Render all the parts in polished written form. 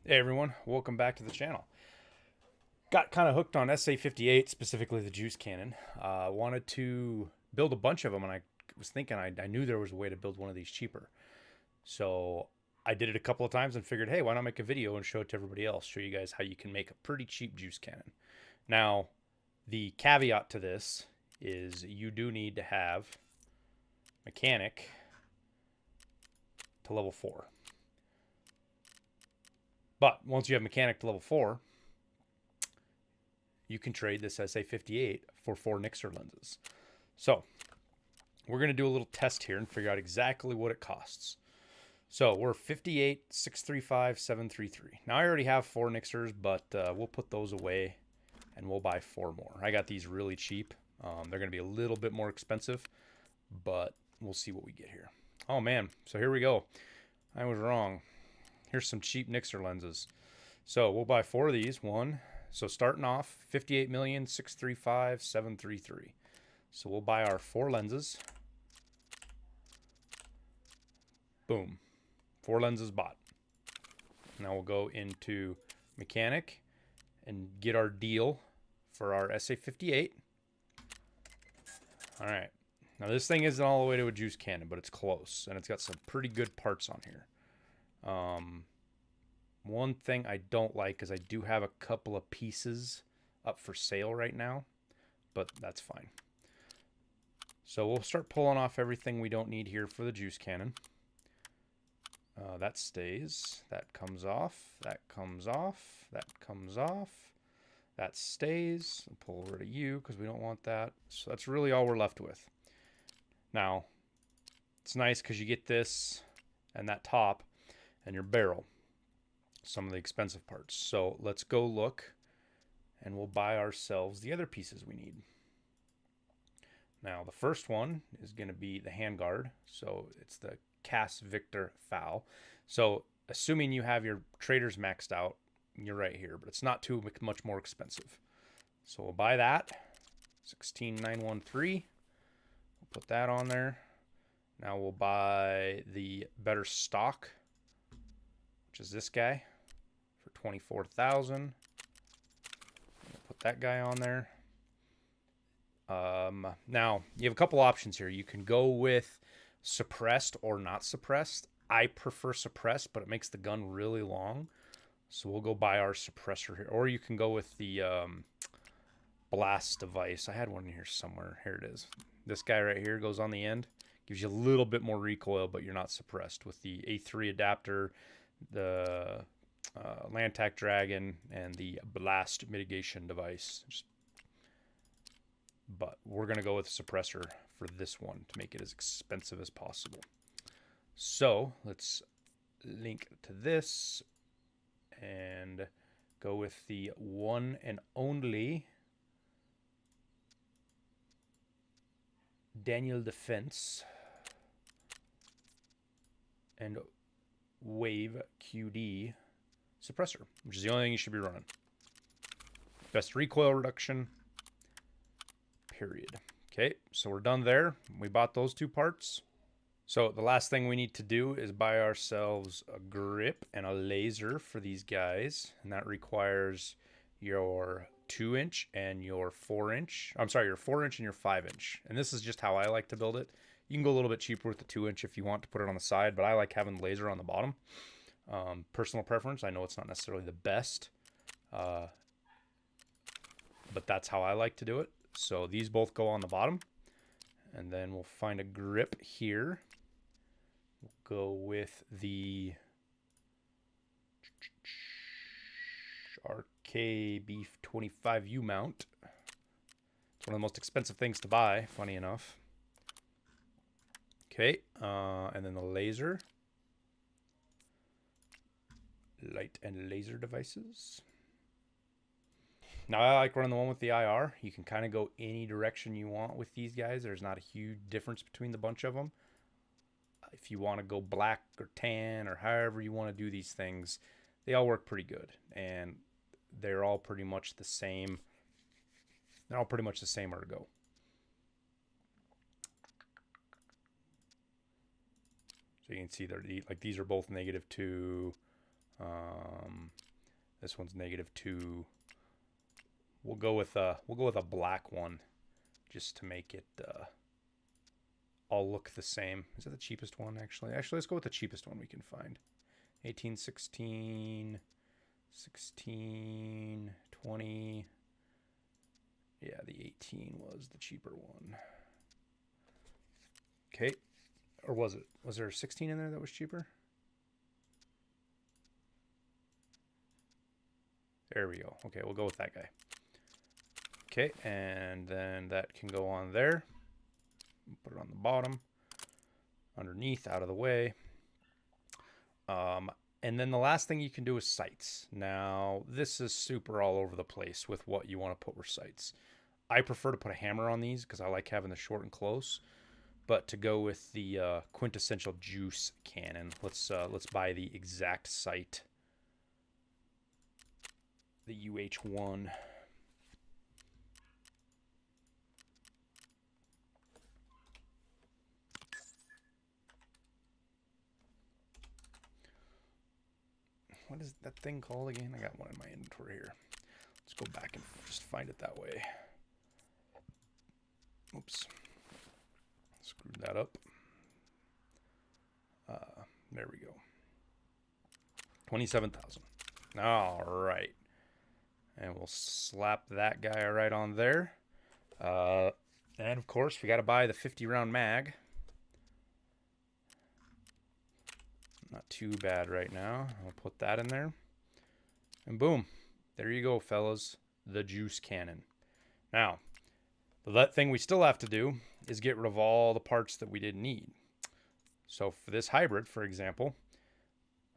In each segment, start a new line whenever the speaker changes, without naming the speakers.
Hey everyone, welcome back to the channel. Got kind of hooked on SA-58, specifically the juice cannon. Wanted to build a bunch of them, and I was thinking I knew there was a way to build one of these cheaper. So I did it a couple of times and figured, hey, why not make a video and show it to everybody else? Show you guys how you can make a pretty cheap juice cannon. Now, the caveat to this is you do need to have mechanic to level 4. But once you have mechanic to level 4, you can trade this SA-58 for 4 Nixer lenses. So we're going to do a little test here and figure out exactly what it costs. So we're 58, 635, 733. Now I already have 4 Nixers, but we'll put those away and we'll buy 4 more. I got these really cheap. They're going to be a little bit more expensive, but we'll see what we get here. Oh man, so here we go. I was wrong. Here's some cheap Nixer lenses. So we'll buy 4 of these. So starting off, 58,635,733. So we'll buy our 4 lenses. Boom. 4 lenses bought. Now we'll go into mechanic and get our deal for our SA-58. All right. Now this thing isn't all the way to a juice cannon, but it's close, and it's got some pretty good parts on here. One thing I don't like is I do have a couple of pieces up for sale right now, but that's fine. So we'll start pulling off everything we don't need here for the juice cannon. That stays. That comes off. That comes off. That comes off. That stays. I'll pull rid of you because we don't want that. So that's really all we're left with. Now, it's nice because you get this and that top and your barrel. Some of the expensive parts. So let's go look and we'll buy ourselves the other pieces we need. Now the first one is going to be the handguard. So it's the Cass Victor FAL. So assuming you have your traders maxed out, you're right here, but it's not too much more expensive. So we'll buy that. 16913. We'll put that on there. Now we'll buy the better stock, which is this guy, for 24,000. Put that guy on there. Now you have a couple options here. You can go with suppressed or not suppressed. I prefer suppressed, but it makes the gun really long. So we'll go buy our suppressor here. Or you can go with the blast device. I had one in here somewhere. Here it is. This guy right here goes on the end. Gives you a little bit more recoil, but you're not suppressed. With the A3 adapter, the Lantac Dragon, and the blast mitigation device. But we're going to go with suppressor for this one to make it as expensive as possible. So let's link to this and go with the one and only Daniel Defense and Wave QD suppressor, which is the only thing you should be running. Best recoil reduction, period. Okay, so we're done there. We bought those 2 parts. So the last thing we need to do is buy ourselves a grip and a laser for these guys, and that requires your 2-inch and your 4-inch. I'm sorry, your 4-inch and your 5-inch. And this is just how I like to build it. You can go a little bit cheaper with the 2-inch if you want to put it on the side, but I like having the laser on the bottom. Personal preference. I know it's not necessarily the best, but that's how I like to do it. So these both go on the bottom, and then we'll find a grip here. We'll go with the RK Beef 25U mount. It's one of the most expensive things to buy, funny enough. Okay, and then the laser. Light and laser devices. Now I like running the one with the IR. You can kind of go any direction you want with these guys. There's not a huge difference between the bunch of them. If you want to go black or tan or however you want to do these things, they all work pretty good. And they're all pretty much the same. They're all pretty much the same ergo. So you can see they're like these are both -2. This one's -2. We'll go with a black one, just to make it all look the same. Is that the cheapest one, actually? Actually, let's go with the cheapest one we can find. 18, 16, 16, 20. Yeah, the 18 was the cheaper one. Okay. Or was it? Was there a 16 in there that was cheaper? There we go. Okay, we'll go with that guy. Okay, and then that can go on there. Put it on the bottom. Underneath, out of the way. And then the last thing you can do is sights. Now, this is super all over the place with what you want to put with sights. I prefer to put a hammer on these because I like having the short and close. But to go with the quintessential juice cannon, let's buy the exact sight. The UH1. What is that thing called again? I got one in my inventory here. Let's go back and just find it that way. Oops. Screwed that up. There we go. 27,000. All right. And we'll slap that guy right on there. And of course, we got to buy the 50-round mag. Not too bad right now. I'll put that in there. And boom. There you go, fellas. The juice cannon. Now, the thing we still have to do is get rid of all the parts that we didn't need. So for this hybrid, for example,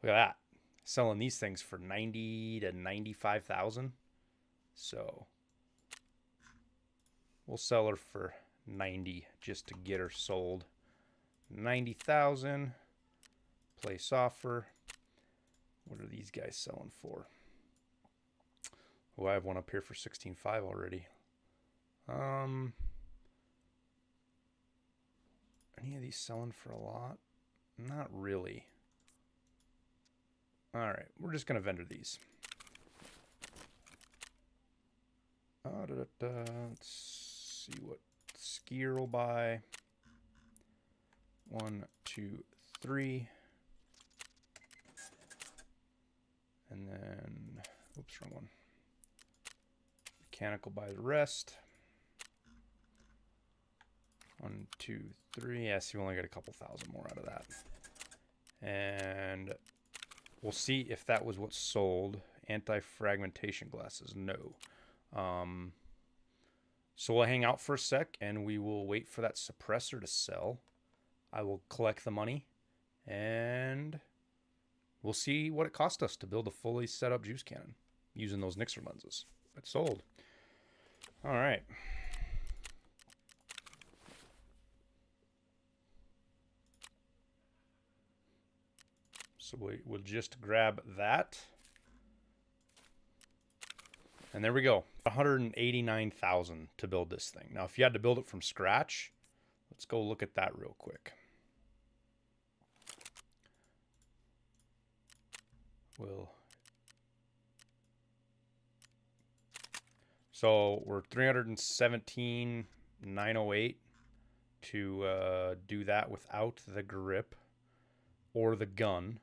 look at that. Selling these things for 90 to 95,000. So we'll sell her for 90 just to get her sold. 90,000. Place offer. What are these guys selling for? Oh, I have one up here for 16.5 already. Any of these selling for a lot? Not really. All right, we're just gonna vendor these. Let's see what skier will buy. 1, 2, 3. And then, oops, wrong one. Mechanical buy the rest. 1, 2, 3. Yes, you only get a couple thousand more out of that. And we'll see if that was what sold. Anti-fragmentation glasses, no. So we'll hang out for a sec and we will wait for that suppressor to sell. I will collect the money and we'll see what it cost us to build a fully set up juice cannon using those Nixer lenses. It's sold. All right. So we'll just grab that. And there we go. 189,000 to build this thing. Now, if you had to build it from scratch, let's go look at that real quick. So we're 317,908 to do that without the grip or the gun.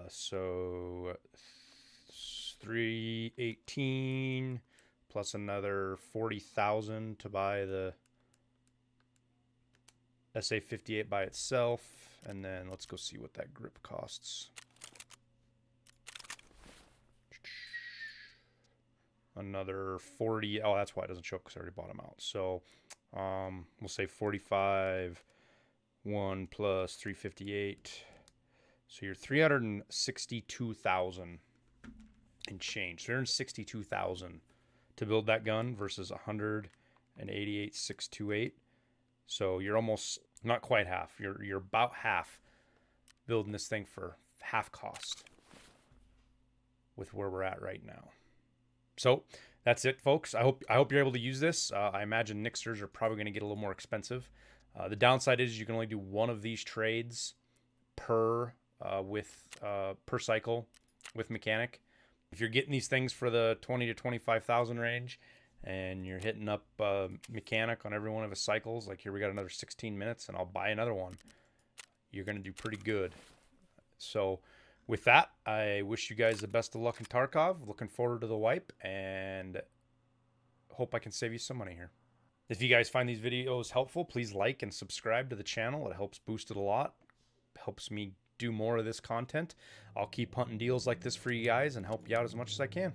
So 318 plus another 40,000 to buy the SA-58 by itself, and then let's go see what that grip costs. Another 40. Oh, that's why it doesn't show up because I already bought them out. So we'll say 45. 1 plus 358. So you're 362,000 and change. 362,000 to build that gun versus 188,628. So you're almost not quite half. You're about half building this thing for half cost with where we're at right now. So that's it, folks. I hope you're able to use this. I imagine Nixers are probably going to get a little more expensive. The downside is you can only do one of these trades per per cycle with mechanic. If you're getting these things for the 20 to 25,000 range and you're hitting up mechanic on every one of his cycles, like here we got another 16 minutes and I'll buy another one, you're going to do pretty good. So with that, I wish you guys the best of luck in Tarkov. Looking forward to the wipe and hope I can save you some money here. If you guys find these videos helpful, please like and subscribe to the channel. It helps boost it a lot. Helps me do more of this content. I'll keep hunting deals like this for you guys and help you out as much as I can.